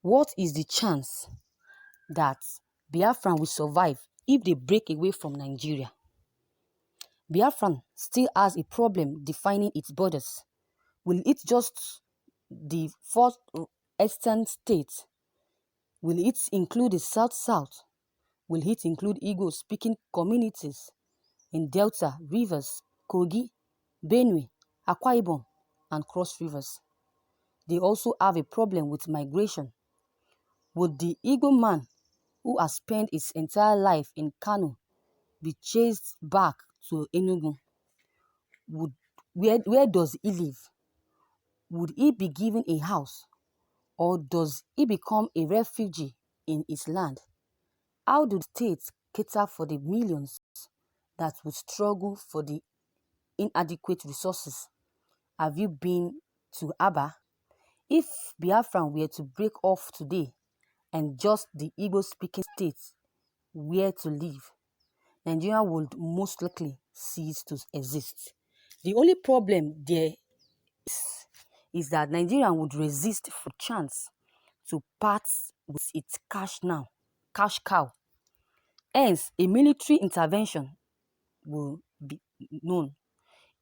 What is the chance that Biafran will survive if they break away from Nigeria? Biafran still has a problem defining its borders. Will it just the fourth eastern state? Will it include the South-South? Will it include Igbo-speaking communities in Delta, Rivers, Kogi, Benue, Akwa Ibom, and Cross Rivers? They also have a problem with migration. Would the Igbo man who has spent his entire life in Kano be chased back to Enugu? Where does he live? Would he be given a house, or does he become a refugee in his land? How do states cater for the millions that would struggle for the inadequate resources? Have you been to Aba? If Biafran were to break off today and just the Igbo-speaking states were to live, Nigeria would most likely cease to exist. The only problem there is that Nigeria would resist for chance to part with its cash cow. Hence, a military intervention will be known.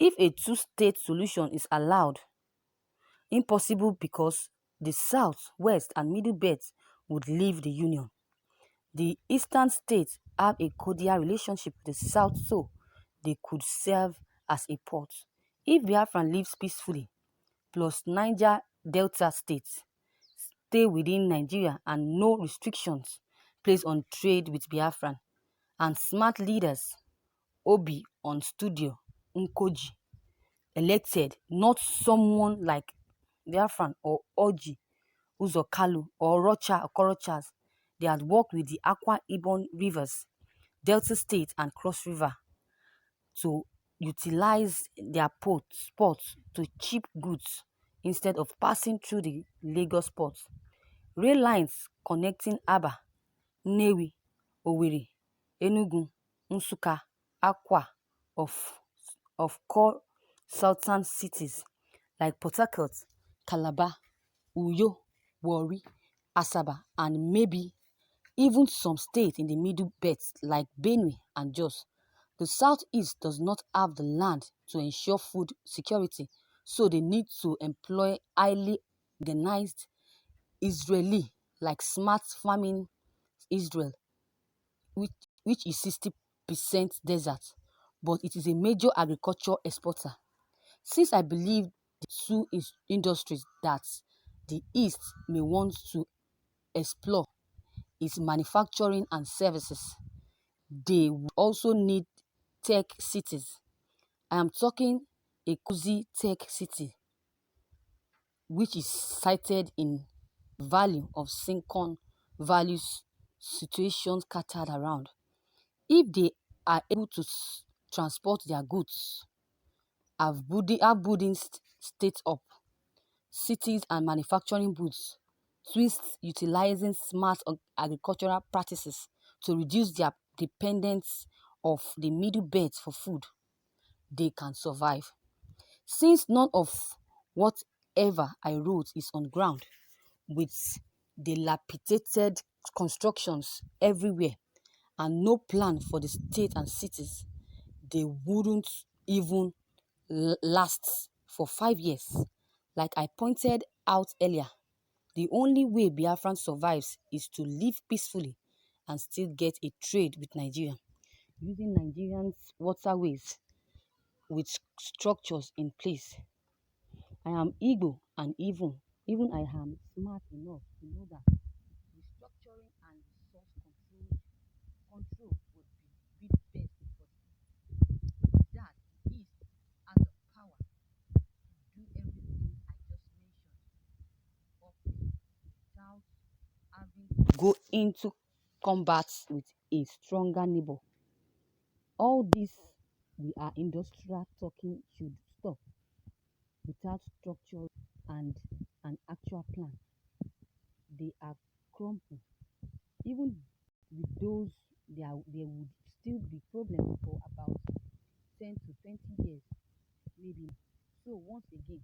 If a two-state solution is allowed, impossible because the South, West, and Middle Belts would leave the Union. The eastern states have a cordial relationship with the South, so they could serve as a port. If Biafran lives peacefully, plus Niger Delta states stay within Nigeria and no restrictions placed on trade with Biafran, and smart leaders, Obi on Studio Nkoji, elected, not someone like Biafran or Oji Uzokalu or Rocha Okorochas. They had worked with the Akwa Ibom Rivers, Delta State, and Cross River to utilize their ports to ship goods instead of passing through the Lagos port. Rail lines connecting Aba, Nnewi, Owerri, Enugu, Nsukka, Akwa of core southern cities like Port Harcourt, Calabar, Uyo, Warri, Asaba, and maybe even some states in the Middle Belt like Benue and Jos. The Southeast does not have the land to ensure food security, so they need to employ highly organized Israeli like Smart Farming Israel, which is 60% desert, but it is a major agriculture exporter. Since I believe the two industries that the East may want to explore is manufacturing and services, they would also need tech cities. I am talking a cozy tech city, which is cited in value of Silicon Valley's situations scattered around. If they are able to transport their goods, have building state up, cities and manufacturing booths, twists utilizing smart agricultural practices to reduce their dependence of the Middle Belt for food, they can survive. Since none of whatever I wrote is on ground, with dilapidated constructions everywhere and no plan for the state and cities, they wouldn't even last for 5 years. Like I pointed out earlier, the only way Biafran survives is to live peacefully and still get a trade with Nigeria, using Nigerians' waterways with structures in place. I am Igbo, and even I am smart enough to know that restructuring and resource control would be best for that is has the power to do everything I just mentioned up without having to go into combat with a stronger neighbor. All this we are industrial talking should stop without structure and an actual plan. They are crumpled. Even with those, there would still be problems for about 10 to 20 years, maybe. So once again,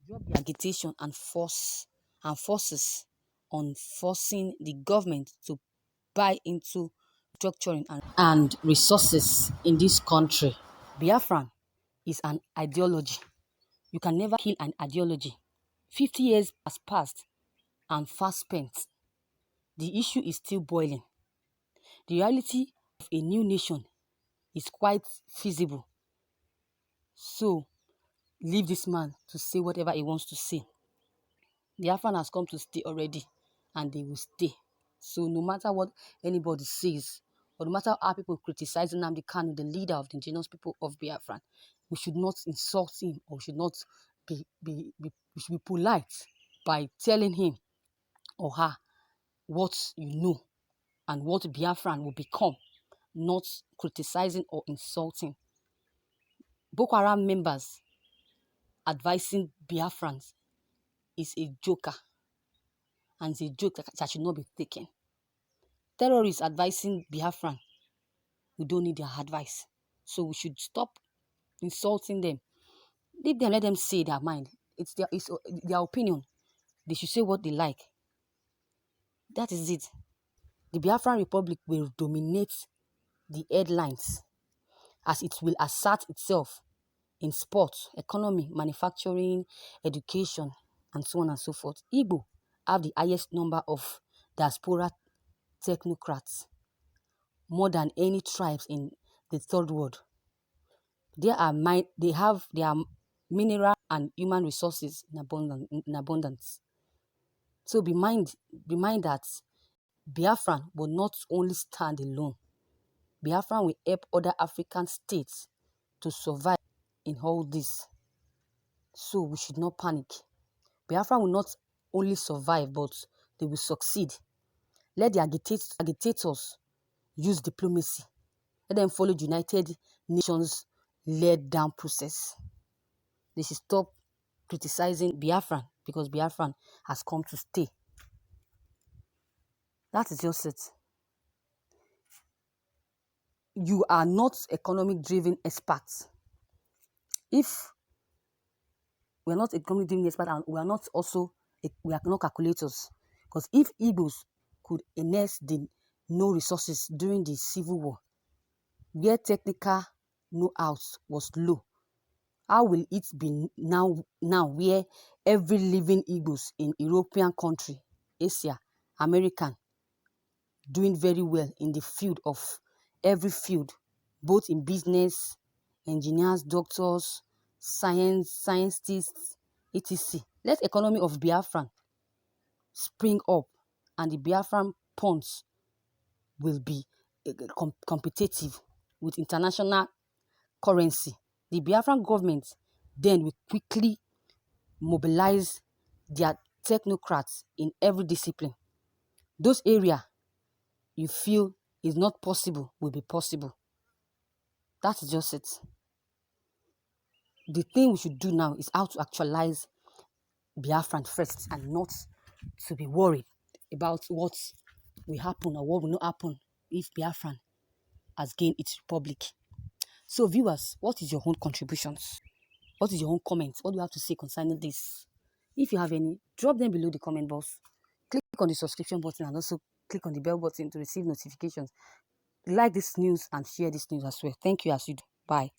drop the agitation and forces on forcing the government to buy into structuring and resources in this country. Biafran is an ideology. You can never kill an ideology. 50 years has passed and fast spent. The issue is still boiling. The reality of a new nation is quite feasible. So, leave this man to say whatever he wants to say. The Afghan has come to stay already, and they will stay. So, no matter what anybody says, or no matter how people criticize Nnamdi Kanu, the leader of the indigenous people of Biafra, we should not insult him, or we should not we should be polite by telling him or her what you know and what Biafran will become, not criticizing or insulting. Boko Haram members advising Biafrans is a joker, and it's a joke that should not be taken. Terrorists advising Biafran, we don't need their advice. So we should stop insulting them. Leave them, let them say their mind. It's their opinion. They should say what they like. That is it. The Biafran Republic will dominate the headlines as it will assert itself in sports, economy, manufacturing, education, and so on and so forth. Igbo have the highest number of diaspora technocrats, more than any tribes in the third world. They have their mineral and human resources in abundance. So be mind that Biafran will not only stand alone. Biafran will help other African states to survive in all this. So we should not panic. Biafran will not only survive, but they will succeed. Let the agitators use diplomacy. Let them follow the United Nations led down process. They should stop criticizing Biafran because Biafran has come to stay. That is just it. You are not economic-driven experts. If we are not economic-driven experts, and we are not calculators, because if Igbos could harness the no resources during the Civil War, where technical know-how was low, how will it be now where every living Igbos in European country, Asia, American, doing very well in the field of every field, both in business, engineers, doctors, scientists, etc. Let economy of Biafran spring up, and the Biafran funds will be competitive with international currency. The Biafran government then will quickly mobilize their technocrats in every discipline. Those areas you feel is not possible will be possible. That's just it. The thing we should do now is how to actualize Biafran first, and not to be worried about what will happen or what will not happen if Biafran has gained its republic. So viewers, what is your own contributions? What is your own comments? What do you have to say concerning this? If you have any, drop them below the comment box. Click on the subscription button and also click on the bell button to receive notifications. Like this news and share this news as well. Thank you as you do. Bye.